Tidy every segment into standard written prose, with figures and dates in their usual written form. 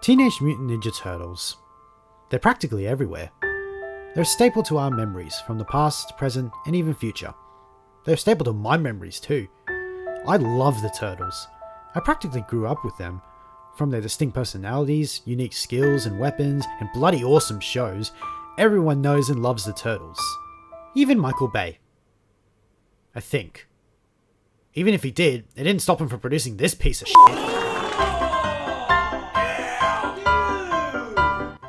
Teenage Mutant Ninja Turtles. They're practically everywhere. They're a staple to our memories, from the past, present, and even future. They're a staple to my memories too. I love the Turtles. I practically grew up with them. From their distinct personalities, unique skills and weapons, and bloody awesome shows, everyone knows and loves the Turtles. Even Michael Bay. I think. Even if he did, it didn't stop him from producing this piece of shit.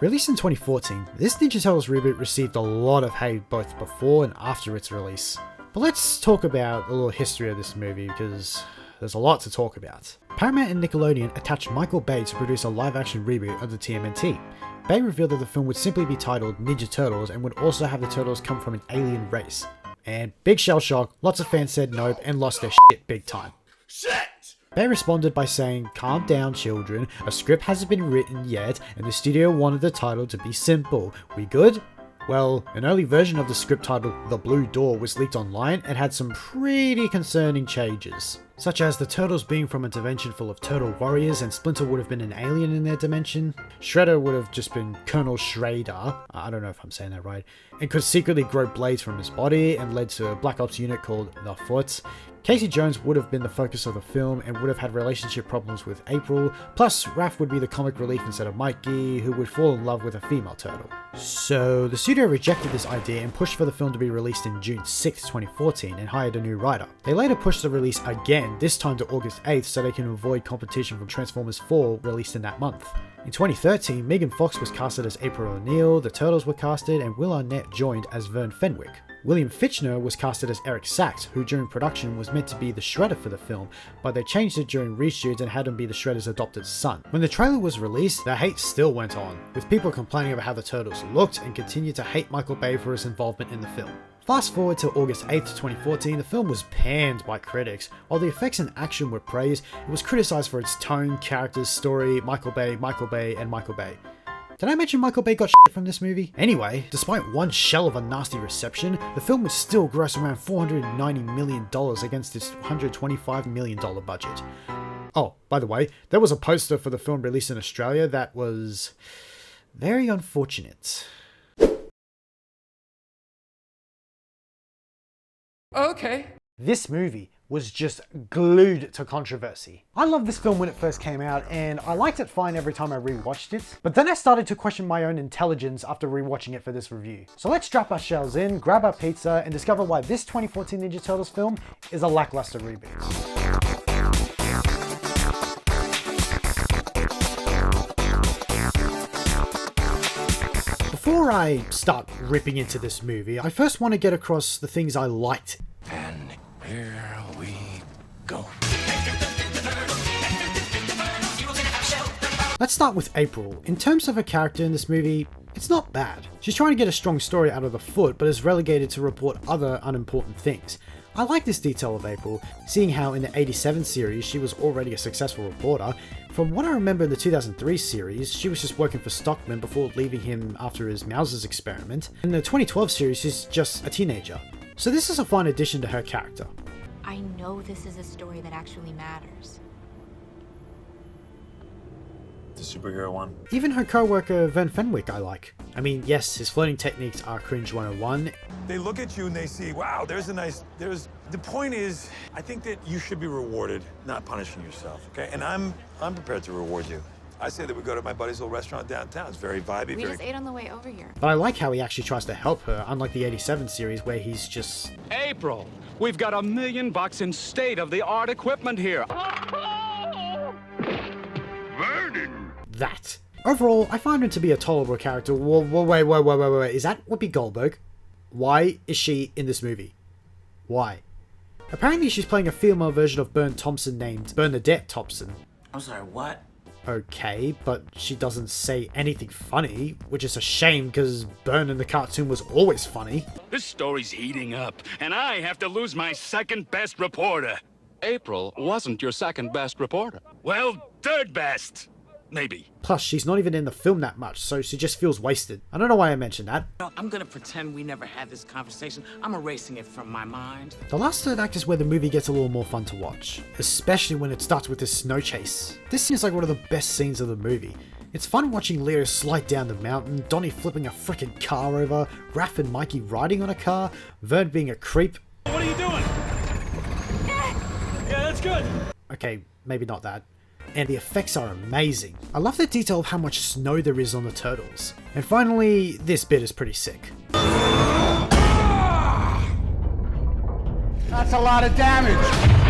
Released in 2014, this Ninja Turtles reboot received a lot of hate both before and after its release. But let's talk about a little history of this movie because there's a lot to talk about. Paramount and Nickelodeon attached Michael Bay to produce a live-action reboot of the TMNT. Bay revealed that the film would simply be titled Ninja Turtles and would also have the Turtles come from an alien race. And big shell shock, lots of fans said nope and lost their shit big time. Shit! Bay responded by saying, "Calm down children, a script hasn't been written yet and the studio wanted the title to be simple. We good?" Well, an early version of the script titled The Blue Door was leaked online and had some pretty concerning changes, such as the Turtles being from a dimension full of turtle warriors and Splinter would have been an alien in their dimension, Shredder would have just been Colonel Schrader, I don't know if I'm saying that right, and could secretly grow blades from his body and led to a Black Ops unit called The Foot. Casey Jones would have been the focus of the film and would have had relationship problems with April, plus Raph would be the comic relief instead of Mikey, who would fall in love with a female turtle. So the studio rejected this idea and pushed for the film to be released in June 6, 2014 and hired a new writer. They later pushed the release again, this time to August 8th so they can avoid competition from Transformers 4 released in that month. In 2013, Megan Fox was casted as April O'Neil, the Turtles were casted, and Will Arnett joined as Vern Fenwick. William Fichtner was casted as Eric Sachs, who during production was meant to be the Shredder for the film, but they changed it during reshoots and had him be the Shredder's adopted son. When the trailer was released, the hate still went on, with people complaining about how the Turtles looked and continued to hate Michael Bay for his involvement in the film. Fast forward to August 8th, 2014, the film was panned by critics. While the effects and action were praised, it was criticised for its tone, characters, story, Michael Bay, and Michael Bay. Did I mention Michael Bay got shit from this movie? Anyway, despite one shell of a nasty reception, the film would still gross around $490 million against its $125 million budget. Oh, by the way, there was a poster for the film released in Australia that was very unfortunate. Okay. This movie was just glued to controversy. I loved this film when it first came out, and I liked it fine every time I rewatched it, but then I started to question my own intelligence after rewatching it for this review. So let's strap our shells in, grab our pizza, and discover why this 2014 Ninja Turtles film is a lackluster reboot. Before I start ripping into this movie, I first want to get across the things I liked. And here we go. Let's start with April. In terms of her character in this movie, it's not bad. She's trying to get a strong story out of the Foot, but is relegated to report other unimportant things. I like this detail of April, seeing how in the 87 series she was already a successful reporter. From what I remember in the 2003 series, she was just working for Stockman before leaving him after his Mauser's experiment. In the 2012 series, she's just a teenager. So this is a fine addition to her character. I know this is a story that actually matters. The superhero one? Even her co-worker Vern Fenwick I like. I mean, yes, his flirting techniques are cringe 101. They look at you and they see, wow, the point is, I think that you should be rewarded, not punishing yourself, okay? And I'm prepared to reward you. I say that we go to my buddy's little restaurant downtown. It's very vibey. We just ate on the way over here. But I like how he actually tries to help her, unlike the 87 series where he's just... April, we've got $1 million in state-of-the-art equipment here. Vernon! That. Overall, I find him to be a tolerable character. Wait. Is that Whoopi Goldberg? Why is she in this movie? Why? Apparently she's playing a female version of Bern Thompson named Bernadette Thompson. I'm sorry, what? Okay, but she doesn't say anything funny, which is a shame because Bern in the cartoon was always funny. This story's heating up, and I have to lose my second-best reporter. April wasn't your second-best reporter. Well, third best. Maybe. Plus, she's not even in the film that much, so she just feels wasted. I don't know why I mentioned that. No, I'm gonna pretend we never had this conversation. I'm erasing it from my mind. The last third act is where the movie gets a little more fun to watch, especially when it starts with this snow chase. This seems like one of the best scenes of the movie. It's fun watching Leo slide down the mountain, Donnie flipping a frickin' car over, Raph and Mikey riding on a car, Vern being a creep. What are you doing? Yeah, that's good. Okay, maybe not that. And the effects are amazing. I love the detail of how much snow there is on the turtles. And finally, this bit is pretty sick. That's a lot of damage.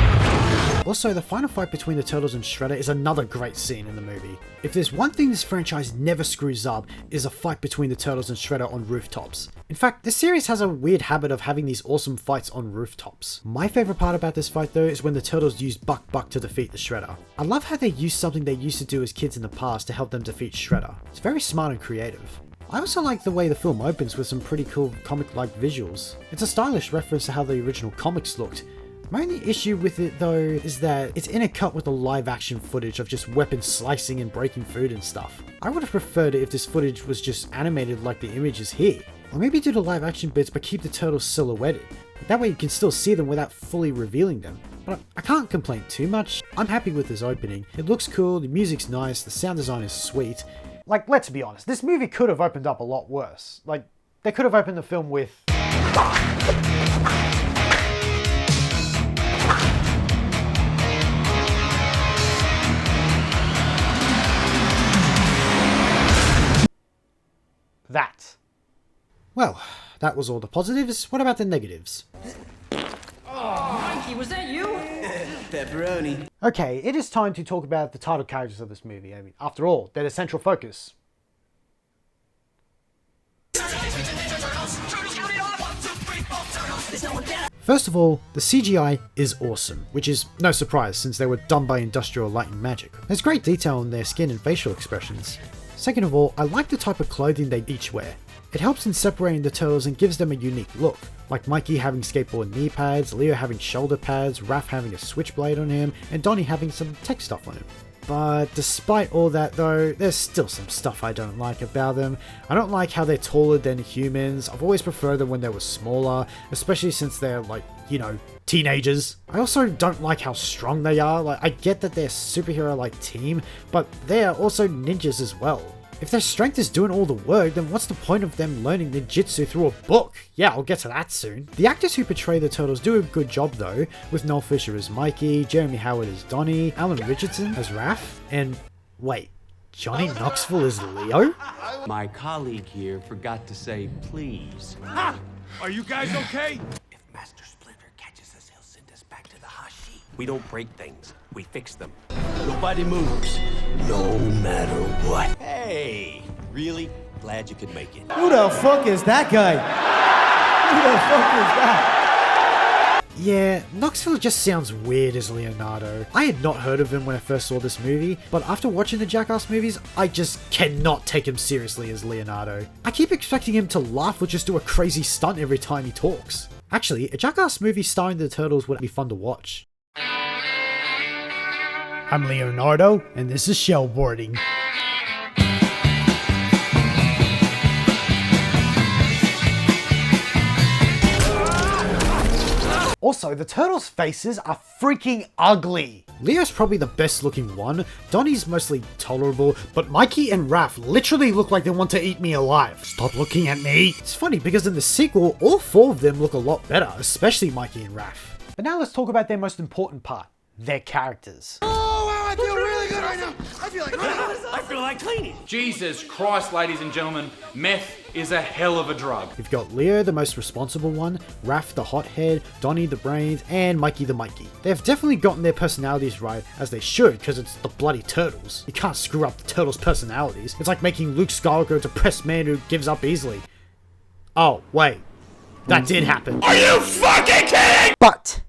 Also, the final fight between the Turtles and Shredder is another great scene in the movie. If there's one thing this franchise never screws up, is a fight between the Turtles and Shredder on rooftops. In fact, this series has a weird habit of having these awesome fights on rooftops. My favourite part about this fight though is when the Turtles use Buck Buck to defeat the Shredder. I love how they use something they used to do as kids in the past to help them defeat Shredder. It's very smart and creative. I also like the way the film opens with some pretty cool comic-like visuals. It's a stylish reference to how the original comics looked. My only issue with it though is that it's intercut with the live action footage of just weapons slicing and breaking food and stuff. I would have preferred it if this footage was just animated like the images here. Or maybe do the live action bits but keep the turtles silhouetted. That way you can still see them without fully revealing them. But I can't complain too much. I'm happy with this opening. It looks cool, the music's nice, the sound design is sweet. Like, let's be honest, this movie could have opened up a lot worse. Like, they could have opened the film with... that. Well, that was all the positives. What about the negatives? Mikey, was that you? Pepperoni. Okay, it is time to talk about the title characters of this movie. I mean, after all, they're the central focus. First of all, the CGI is awesome, which is no surprise since they were done by Industrial Light and Magic. There's great detail in their skin and facial expressions. Second of all, I like the type of clothing they each wear. It helps in separating the turtles and gives them a unique look, like Mikey having skateboard knee pads, Leo having shoulder pads, Raph having a switchblade on him, and Donnie having some tech stuff on him. But despite all that though, there's still some stuff I don't like about them. I don't like how they're taller than humans. I've always preferred them when they were smaller, especially since they're like, you know, teenagers. I also don't like how strong they are. Like, I get that they're a superhero-like team, but they are also ninjas as well. If their strength is doing all the work, then what's the point of them learning ninjutsu through a book? Yeah, I'll get to that soon. The actors who portray the turtles do a good job though, with Noel Fisher as Mikey, Jeremy Howard as Donnie, Alan Ritchson as Raph, and wait, Johnny Knoxville is Leo? My colleague here forgot to say please. Ha! Are you guys okay? If Master Splinter catches us, he'll send us back to the Hashi. We don't break things, we fix them. Nobody moves, no matter what. Hey, really? Glad you could make it. Who the fuck is that guy? Who the fuck is that? Yeah, Knoxville just sounds weird as Leonardo. I had not heard of him when I first saw this movie, but after watching the Jackass movies, I just cannot take him seriously as Leonardo. I keep expecting him to laugh or just do a crazy stunt every time he talks. Actually, a Jackass movie starring the Turtles would be fun to watch. I'm Leonardo, and this is Shellboarding. Also, the turtles' faces are freaking ugly. Leo's probably the best looking one, Donnie's mostly tolerable, but Mikey and Raph literally look like they want to eat me alive. Stop looking at me. It's funny because in the sequel, all four of them look a lot better, especially Mikey and Raph. But now let's talk about their most important part, their characters. I feel really good right now. I feel like cleaning. Jesus Christ, ladies and gentlemen, meth is a hell of a drug. We've got Leo, the most responsible one, Raph the hothead, Donnie the brains, and Mikey the Mikey. They have definitely gotten their personalities right, as they should, because it's the bloody turtles. You can't screw up the turtles' personalities. It's like making Luke Skywalker a depressed man who gives up easily. Oh, wait. That did happen. Are you fucking kidding? But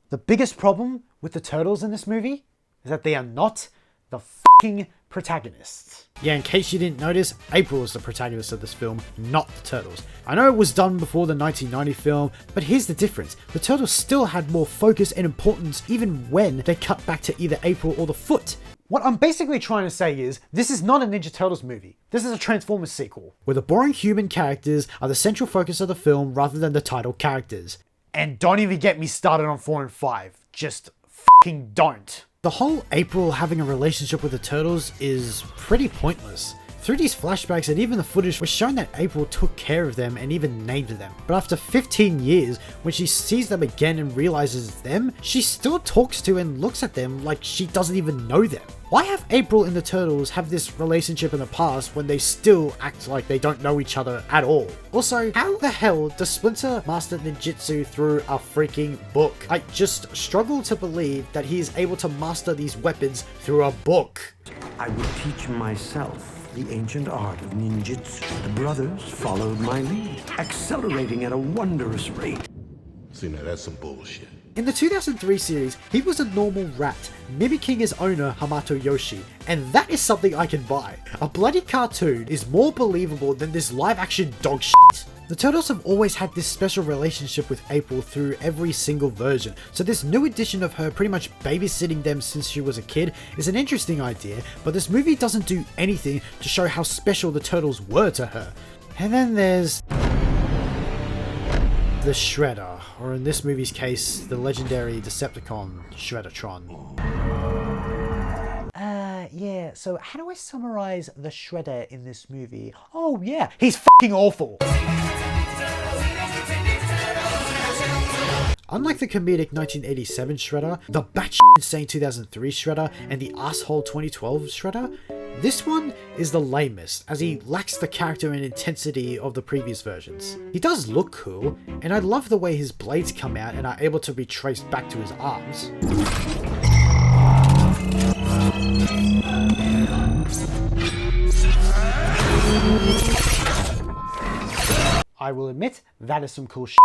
the biggest problem with the turtles in this movie is that they are not the fucking protagonists. Yeah, in case you didn't notice, April is the protagonist of this film, not the turtles. I know it was done before the 1990 film, but here's the difference. The turtles still had more focus and importance even when they cut back to either April or the Foot. What I'm basically trying to say is, this is not a Ninja Turtles movie. This is a Transformers sequel, where the boring human characters are the central focus of the film rather than the title characters. And don't even get me started on 4 and 5. Just fucking don't. The whole April having a relationship with the Turtles is pretty pointless. Through these flashbacks and even the footage, was shown that April took care of them and even named them. But after 15 years, when she sees them again and realizes it's them, she still talks to and looks at them like she doesn't even know them. Why have April and the Turtles have this relationship in the past when they still act like they don't know each other at all? Also, how the hell does Splinter master ninjutsu through a freaking book? I just struggle to believe that he is able to master these weapons through a book. I would teach myself the ancient art of ninjutsu. The brothers followed my lead, accelerating at a wondrous rate. See, now that's some bullshit. In the 2003 series, he was a normal rat, mimicking his owner Hamato Yoshi, and that is something I can buy. A bloody cartoon is more believable than this live-action dog shit. The Turtles have always had this special relationship with April through every single version, so this new addition of her pretty much babysitting them since she was a kid is an interesting idea, but this movie doesn't do anything to show how special the Turtles were to her. And then there's the Shredder, or in this movie's case, the legendary Decepticon Shreddertron. Yeah, so how do I summarize the Shredder in this movie? Oh yeah, he's fucking awful! Unlike the comedic 1987 Shredder, the batshit insane 2003 Shredder, and the asshole 2012 Shredder, this one is the lamest, as he lacks the character and intensity of the previous versions. He does look cool, and I love the way his blades come out and are able to be traced back to his arms. I will admit, that is some cool shit.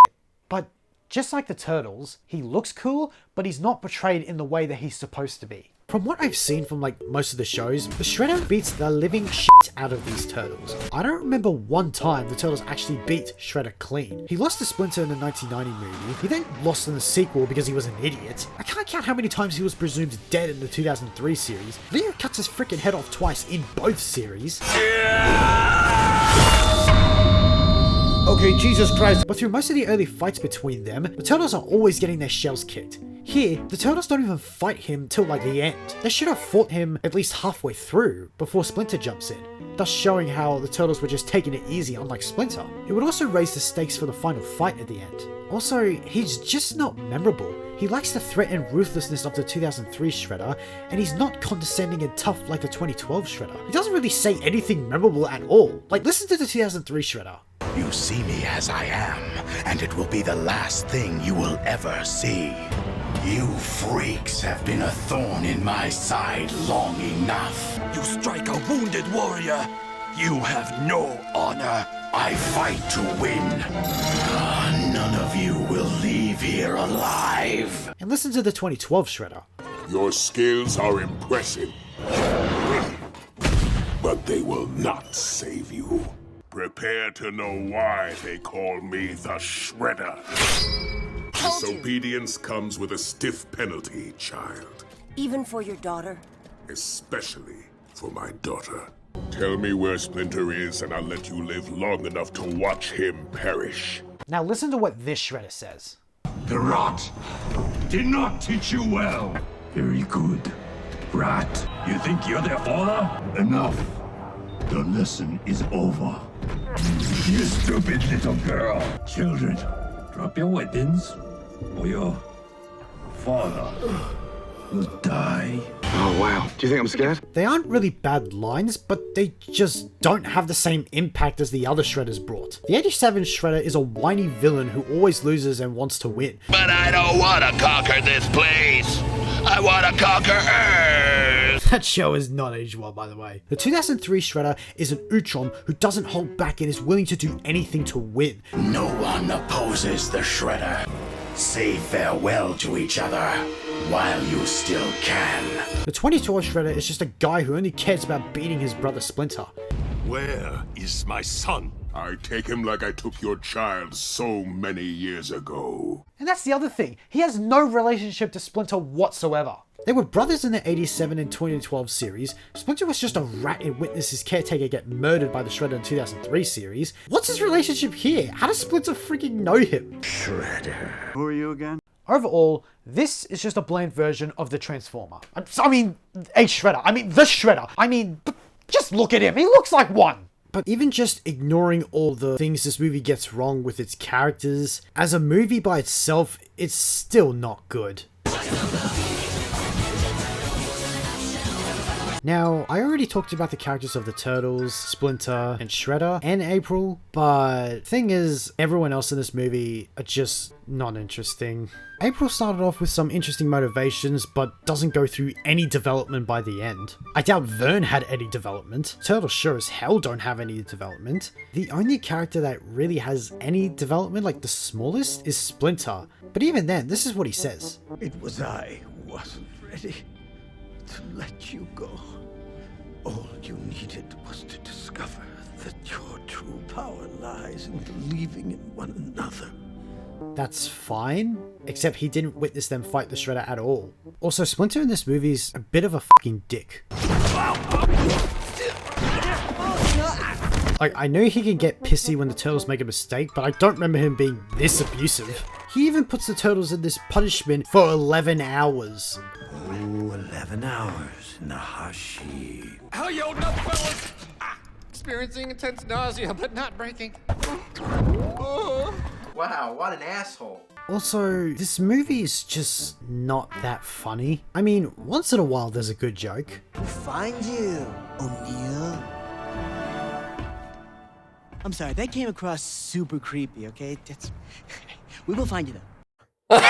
But just like the Turtles, he looks cool, but he's not portrayed in the way that he's supposed to be. From what I've seen from like most of the shows, the Shredder beats the living shit out of these Turtles. I don't remember one time the Turtles actually beat Shredder clean. He lost to Splinter in the 1990 movie, he then lost in the sequel because he was an idiot. I can't count how many times he was presumed dead in the 2003 series. Leo cuts his freaking head off twice in both series. Okay, Jesus Christ. But through most of the early fights between them, the Turtles are always getting their shells kicked. Here, the Turtles don't even fight him till like the end. They should have fought him at least halfway through before Splinter jumps in, thus showing how the Turtles were just taking it easy unlike Splinter. It would also raise the stakes for the final fight at the end. Also, he's just not memorable. He lacks the threat and ruthlessness of the 2003 Shredder, and he's not condescending and tough like the 2012 Shredder. He doesn't really say anything memorable at all. Like, listen to the 2003 Shredder. You see me as I am, and it will be the last thing you will ever see. You freaks have been a thorn in my side long enough. You strike a wounded warrior. You have no honor. I fight to win. None of you will leave here alive. And listen to the 2012 Shredder. Your skills are impressive, but they will not save you. Prepare to know why they call me the Shredder. Disobedience comes with a stiff penalty, child. Even for your daughter? Especially for my daughter. Tell me where Splinter is and I'll let you live long enough to watch him perish. Now listen to what this Shredder says. The rat did not teach you well. Very good. Rat, you think you're their father? Enough. The lesson is over. You stupid little girl. Children, drop your weapons, or your father will die. Oh wow, do you think I'm scared? They aren't really bad lines, but they just don't have the same impact as the other Shredders brought. The 87 Shredder is a whiny villain who always loses and wants to win. But I don't want to conquer this place. I want to conquer Earth. That show is not aged well, by the way. The 2003 Shredder is an Utron who doesn't hold back and is willing to do anything to win. No one opposes the Shredder. Say farewell to each other while you still can. The 2012 Shredder is just a guy who only cares about beating his brother Splinter. Where is my son? I take him like I took your child so many years ago. And that's the other thing. He has no relationship to Splinter whatsoever. They were brothers in the 87 and 2012 series. Splinter was just a rat and witnessed his caretaker get murdered by the Shredder in 2003 series. What's his relationship here? How does Splinter freaking know him? Shredder. Who are you again? Overall, this is just a bland version of the Transformer. I mean, a Shredder. I mean, the Shredder. I mean, just look at him. He looks like one. But even just ignoring all the things this movie gets wrong with its characters, as a movie by itself, it's still not good. Now, I already talked about the characters of the Turtles, Splinter, and Shredder, and April, but thing is, everyone else in this movie are just not interesting. April started off with some interesting motivations, but doesn't go through any development by the end. I doubt Vern had any development. Turtles sure as hell don't have any development. The only character that really has any development, like the smallest, is Splinter. But even then, this is what he says. It was I who wasn't ready to let you go. All you needed was to discover that your true power lies in believing in one another. That's fine, except he didn't witness them fight the Shredder at all. Also, Splinter in this movie is a bit of a fucking dick. Like, I know he can get pissy when the Turtles make a mistake, but I don't remember him being this abusive. He even puts the Turtles in this punishment for 11 hours. Oh, 11 hours in the Hashi. How you holding up, fellas? Experiencing intense nausea, but not breaking. Wow, what an asshole. Also, this movie is just not that funny. I mean, once in a while there's a good joke. We'll find you, O'Neill. I'm sorry, that came across super creepy, okay? We will find you though.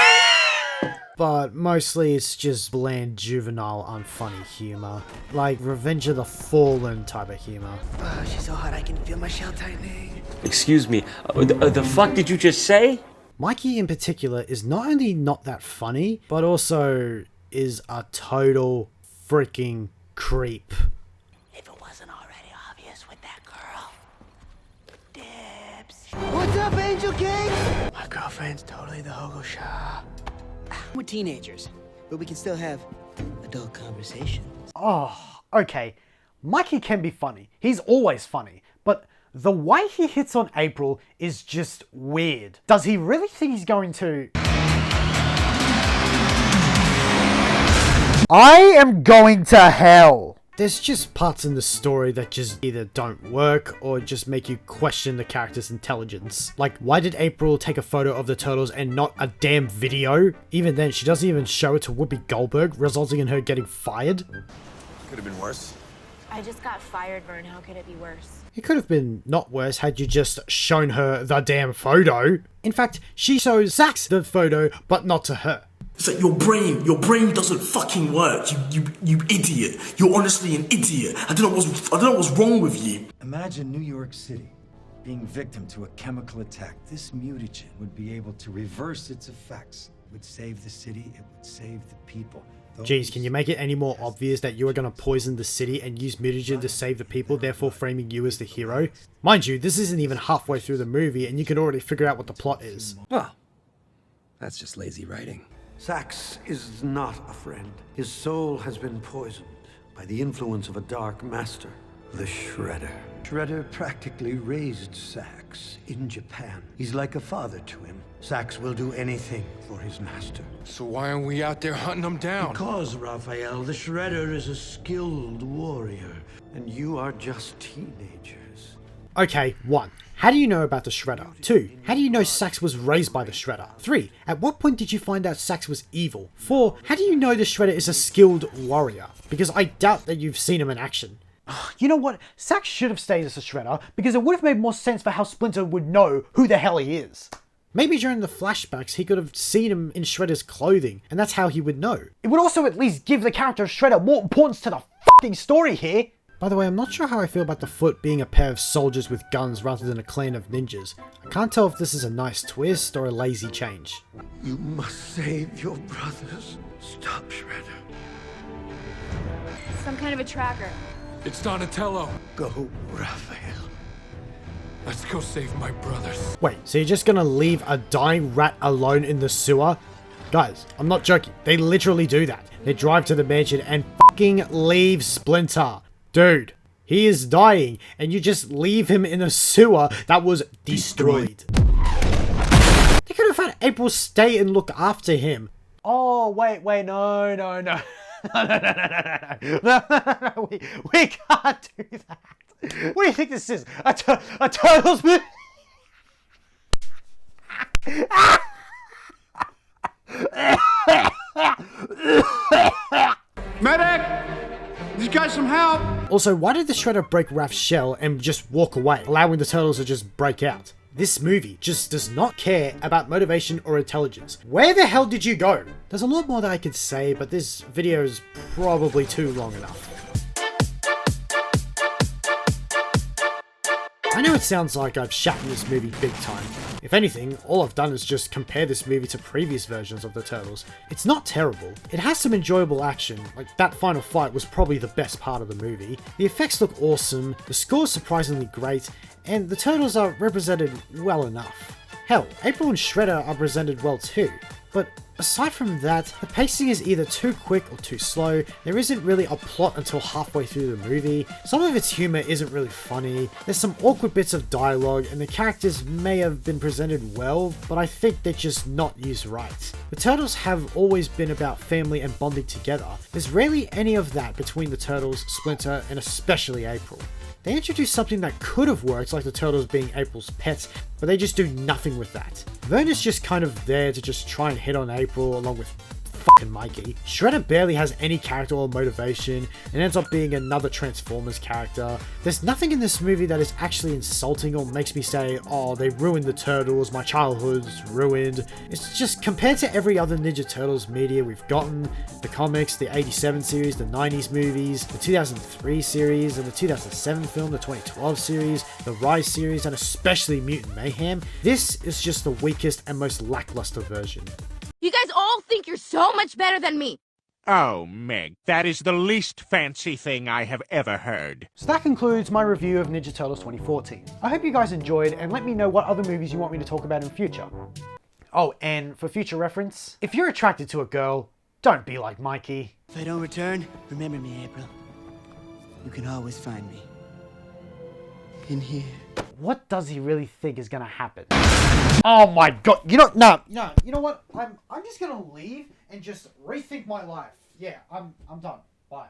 But mostly it's just bland, juvenile, unfunny humor. Like Revenge of the Fallen type of humor. Oh, she's so hot I can feel my shell tightening. Excuse me, the fuck did you just say? Mikey in particular is not only not that funny, but also is a total freaking creep. If it wasn't already obvious with that girl. Dibs. What's up, Angel King? My girlfriend's totally the Hogo Shah. We're teenagers, but we can still have adult conversations. Oh, okay. Mikey can be funny. He's always funny. But the way he hits on April is just weird. Does he really think he's going to... I am going to hell! There's just parts in the story that just either don't work or just make you question the character's intelligence. Like, why did April take a photo of the Turtles and not a damn video? Even then, she doesn't even show it to Whoopi Goldberg, resulting in her getting fired. Could have been worse. I just got fired, Vern. How could it be worse? It could have been not worse had you just shown her the damn photo. In fact, she shows Sax the photo, but not to her. It's like your brain doesn't fucking work. You idiot. You're honestly an idiot. I don't know what's wrong with you. Imagine New York City being victim to a chemical attack. This mutagen would be able to reverse its effects. It would save the city. It would save the people. Jeez, can you make it any more obvious that you are going to poison the city and use mutagen to save the people, therefore framing you as the hero? Mind you, this isn't even halfway through the movie and you can already figure out what the plot is. Well, that's just lazy writing. Sax is not a friend. His soul has been poisoned by the influence of a dark master, the Shredder. Shredder practically raised Sax in Japan. He's like a father to him. Sax will do anything for his master. So why aren't we out there hunting them down? Because, Raphael, the Shredder is a skilled warrior, and you are just teenagers. Okay, 1. How do you know about the Shredder? 2. How do you know Sax was raised by the Shredder? 3. At what point did you find out Sax was evil? 4. How do you know the Shredder is a skilled warrior? Because I doubt that you've seen him in action. You know what? Sax should have stayed as a Shredder because it would have made more sense for how Splinter would know who the hell he is. Maybe during the flashbacks he could have seen him in Shredder's clothing and that's how he would know. It would also at least give the character of Shredder more importance to the fucking story here. By the way, I'm not sure how I feel about the Foot being a pair of soldiers with guns rather than a clan of ninjas. I can't tell if this is a nice twist or a lazy change. You must save your brothers. Stop, Shredder. Some kind of a tracker. It's Donatello. Go, Raphael. Let's go save my brothers. Wait, so you're just gonna leave a dying rat alone in the sewer? Guys, I'm not joking. They literally do that. They drive to the mansion and fucking leave Splinter. Dude, he is dying, and you just leave him in a sewer that was destroyed. They could have had April stay and look after him. Oh, wait, no. No. We can't do that. What do you think this is? A Turtles movie? Medic! You got some help? Also, why did the Shredder break Raph's shell and just walk away, allowing the Turtles to just break out? This movie just does not care about motivation or intelligence. Where the hell did you go? There's a lot more that I could say, but this video is probably too long enough. I know it sounds like I've shat in this movie big time. If anything, all I've done is just compare this movie to previous versions of the Turtles. It's not terrible. It has some enjoyable action, like that final fight was probably the best part of the movie. The effects look awesome, the score is surprisingly great, and the Turtles are represented well enough. Hell, April and Shredder are presented well too. But aside from that, the pacing is either too quick or too slow, there isn't really a plot until halfway through the movie, some of its humour isn't really funny, there's some awkward bits of dialogue, and the characters may have been presented well, but I think they're just not used right. The Turtles have always been about family and bonding together, there's rarely any of that between the Turtles, Splinter, and especially April. They introduced something that could have worked, like the Turtles being April's pets, but they just do nothing with that. Vern is just kind of there to just try and hit on April along with fucking Mikey. Shredder barely has any character or motivation and ends up being another Transformers character. There's nothing in this movie that is actually insulting or makes me say, oh, they ruined the Turtles, my childhood's ruined. It's just compared to every other Ninja Turtles media we've gotten, the comics, the 87 series, the 90s movies, the 2003 series, and the 2007 film, the 2012 series, the Rise series, and especially Mutant Mayhem, this is just the weakest and most lackluster version. You guys all think you're so much better than me. Oh, Meg, that is the least fancy thing I have ever heard. So that concludes my review of Ninja Turtles 2014. I hope you guys enjoyed, and let me know what other movies you want me to talk about in future. Oh, and for future reference, if you're attracted to a girl, don't be like Mikey. If I don't return, remember me, April. You can always find me. In here. What does he really think is gonna happen? Oh my god, you know what? I'm just gonna leave and just rethink my life. Yeah, I'm done. Bye.